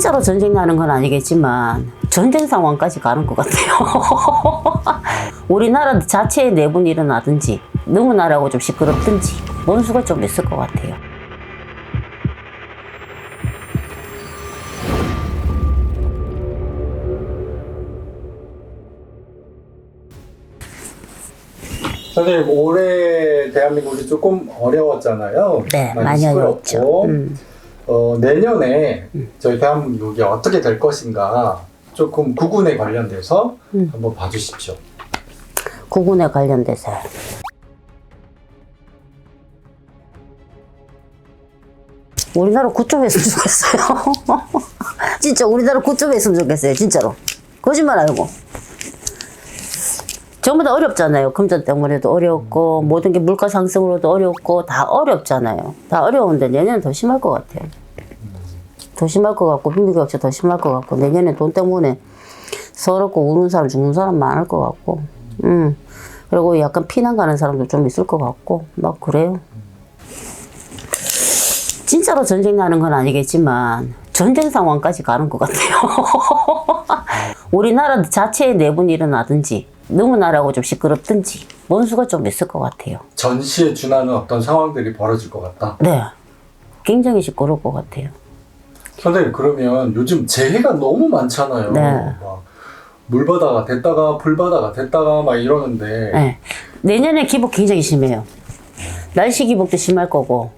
진짜로 전쟁 나는 건 아니겠지만 전쟁 상황까지 가는 것 같아요. 우리나라 자체에 내분이 일어나든지 너무 나라고 좀 시끄럽든지 원수가 좀 있을 것 같아요. 선생님, 올해 대한민국이 조금 어려웠잖아요. 네, 많이 어려웠죠. 내년에 저희 대한민국이 어떻게 될 것인가 조금 구군에 관련돼서 한번 봐주십시오. 구군에 관련돼서요. 우리나라 구점했으면 좋겠어요. 진짜 우리나라 구점했으면 좋겠어요. 진짜로. 거짓말 아니고. 전부 다 어렵잖아요. 금전 때문에도 어렵고 모든 게 물가 상승으로도 어렵고 다 어렵잖아요. 다 어려운데 내년은 더 심할 것 같아요. 더 심할 것 같고 빈부격차 더 심할 것 같고 내년에 돈 때문에 서럽고 우는 사람 죽는 사람 많을 것 같고 그리고 약간 피난 가는 사람도 좀 있을 것 같고 막 그래요. 진짜로 전쟁 나는 건 아니겠지만 전쟁 상황까지 가는 것 같아요. 우리나라 자체에 내분이 일어나든지 너무 나라고 좀 시끄럽든지 원수가 좀 있을 것 같아요. 전시에 준하는 어떤 상황들이 벌어질 것 같다? 네. 굉장히 시끄러울 것 같아요. 선생님, 그러면 요즘 재해가 너무 많잖아요. 네. 막 물바다가 됐다가 불바다가 됐다가 막 이러는데 네. 내년에 기복 굉장히 심해요. 날씨 기복도 심할 거고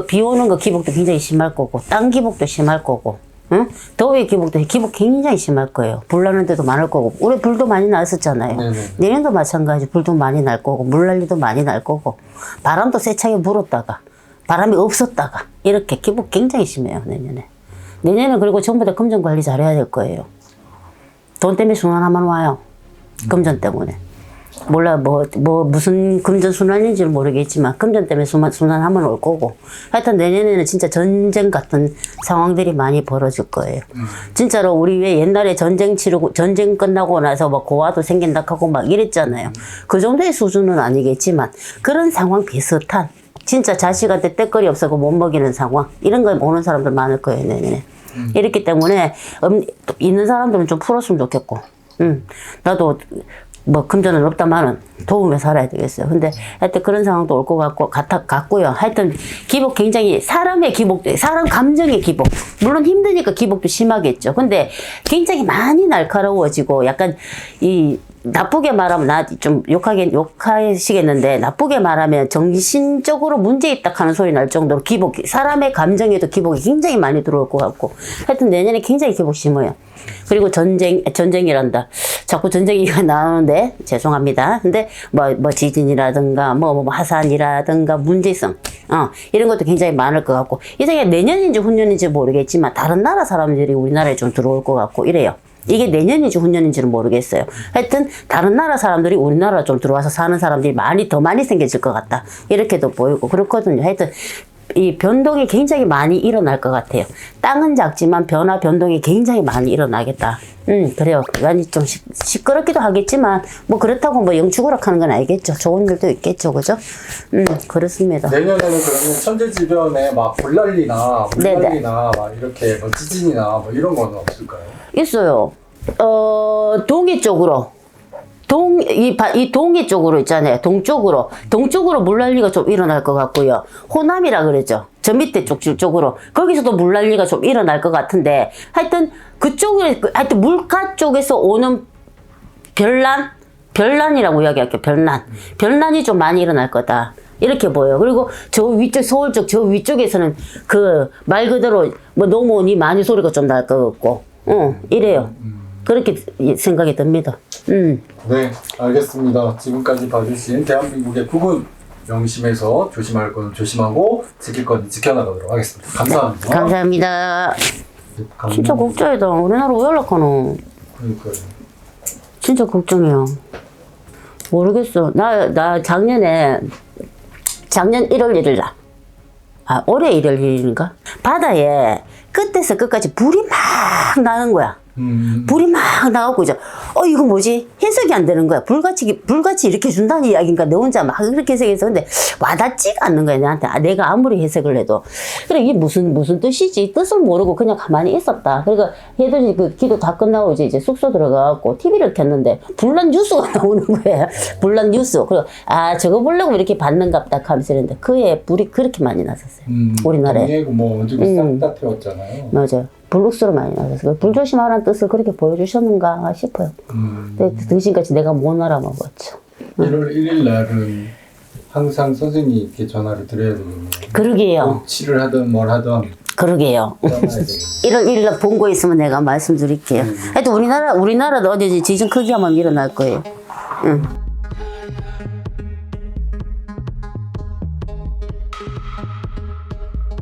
비 오는 거 기복도 굉장히 심할 거고 땅 기복도 심할 거고 응? 더위 기복 굉장히 심할 거예요. 불 나는 데도 많을 거고 올해 불도 많이 났었잖아요. 네네. 내년도 마찬가지 불도 많이 날 거고 물난리도 많이 날 거고 바람도 세차게 불었다가 바람이 없었다가 이렇게 기복 굉장히 심해요. 내년에는 그리고 전부 다 금전 관리 잘해야 될 거예요. 돈 때문에 순환하면 와요. 금전 때문에. 몰라 무슨 금전 순환인지는 모르겠지만 금전 때문에 순환하면 올 거고 하여튼 내년에는 진짜 전쟁 같은 상황들이 많이 벌어질 거예요. 진짜로 우리 왜 옛날에 전쟁 끝나고 나서 막 고아도 생긴다 하고 막 이랬잖아요. 그 정도의 수준은 아니겠지만 그런 상황 비슷한 진짜 자식한테 떼거리 없어서 못 먹이는 상황 이런 거 오는 사람들 많을 거예요. 내년에. 이렇기 때문에 있는 사람들은 좀 풀었으면 좋겠고 나도 금전은 없다마는 도우며 살아야 되겠어요. 근데 하여튼 그런 상황도 올 것 같고요. 하여튼 기복 굉장히 사람 감정의 기복. 물론 힘드니까 기복도 심하겠죠. 근데 굉장히 많이 날카로워지고 약간 나쁘게 말하면 나 좀 욕하시겠는데 나쁘게 말하면 정신적으로 문제 있다 하는 소리 날 정도로 사람의 감정에도 기복이 굉장히 많이 들어올 것 같고 하여튼 내년에 굉장히 기복 심어요. 그리고 전쟁이란다. 자꾸 전쟁이가 나오는데 죄송합니다. 근데 지진이라든가 화산이라든가 문제성 이런 것도 굉장히 많을 것 같고 이게 내년인지 후년인지 모르겠지만 다른 나라 사람들이 우리나라에 좀 들어올 것 같고 이래요. 이게 내년인지 후년인지는 모르겠어요. 하여튼 다른 나라 사람들이 우리나라 좀 들어와서 사는 사람들이 더 많이 생겨질 것 같다. 이렇게도 보이고 그렇거든요. 하여튼 이 변동이 굉장히 많이 일어날 것 같아요. 땅은 작지만 변동이 굉장히 많이 일어나겠다. 그래요. 많이 좀 시끄럽기도 하겠지만 그렇다고 영축으락하는 건 아니겠죠. 좋은 일도 있겠죠, 그죠? 그렇습니다. 내년에는 그러면 천재지변에 막 불난리나 물난리나 막 이렇게 지진이나 이런 거는 없을까요? 있어요. 동해 쪽으로. 이 동해 쪽으로 있잖아요. 동쪽으로 물난리가 좀 일어날 것 같고요. 호남이라 그러죠. 저 밑에 쪽으로. 거기서도 물난리가 좀 일어날 것 같은데, 하여튼 물가 쪽에서 오는 변란이라고 이야기할게요. 변란이 좀 많이 일어날 거다. 이렇게 보여요. 그리고 저 위쪽, 서울 쪽, 저 위쪽에서는 말 그대로 넘어오니 많이 소리가 좀 날 것 같고, 이래요. 그렇게 생각이 듭니다. 네, 알겠습니다. 지금까지 봐주신 대한민국의 구군 명심해서 조심할 건 조심하고 지킬 건 지켜나가도록 하겠습니다. 감사합니다. 네, 감사합니다. 네, 진짜 걱정이다. 우리나라 왜 연락하노? 그러니까요. 진짜 걱정이야. 모르겠어. 나 작년 1월 1일 날. 올해 1월 1일인가? 바다에 끝에서 끝까지 불이 막 나는 거야. 불이 막 나오고 이제 이거 뭐지 해석이 안 되는 거야. 불같이 이렇게 준다는 이야기인가 내 혼자 막 그렇게 해석해서 근데 와닿지가 않는 거야 나한테. 내가 아무리 해석을 해도 그래 이게 무슨 뜻이지 뜻을 모르고 그냥 가만히 있었다. 그러니까 해돋이 그 기도 다 끝나고 이제 숙소 들어가고 TV를 켰는데 불난 뉴스가 나오는 거야. 불난 뉴스. 그리고 저거 보려고 이렇게 받는갑다 하면서 이랬는데 그에 불이 그렇게 많이 났었어요. 우리나라에. 동해고 뭐 어디고 싹 다 태웠잖아요. 맞아요. 불룩수로 많이 나서 불 조심하라는 뜻을 그렇게 보여주셨는가 싶어요. 근데 등신까지 내가 못 알아먹었죠. 1월 1일 날은 항상 선생님께 전화를 드려야 되겠네요. 그러게요. 치를 하든 뭘 하든 그러게요. 1월 1일 본 거 있으면 내가 말씀드릴게요. 하여튼 우리나라도 어디 지진 크게 하면 일어날 거예요. 응.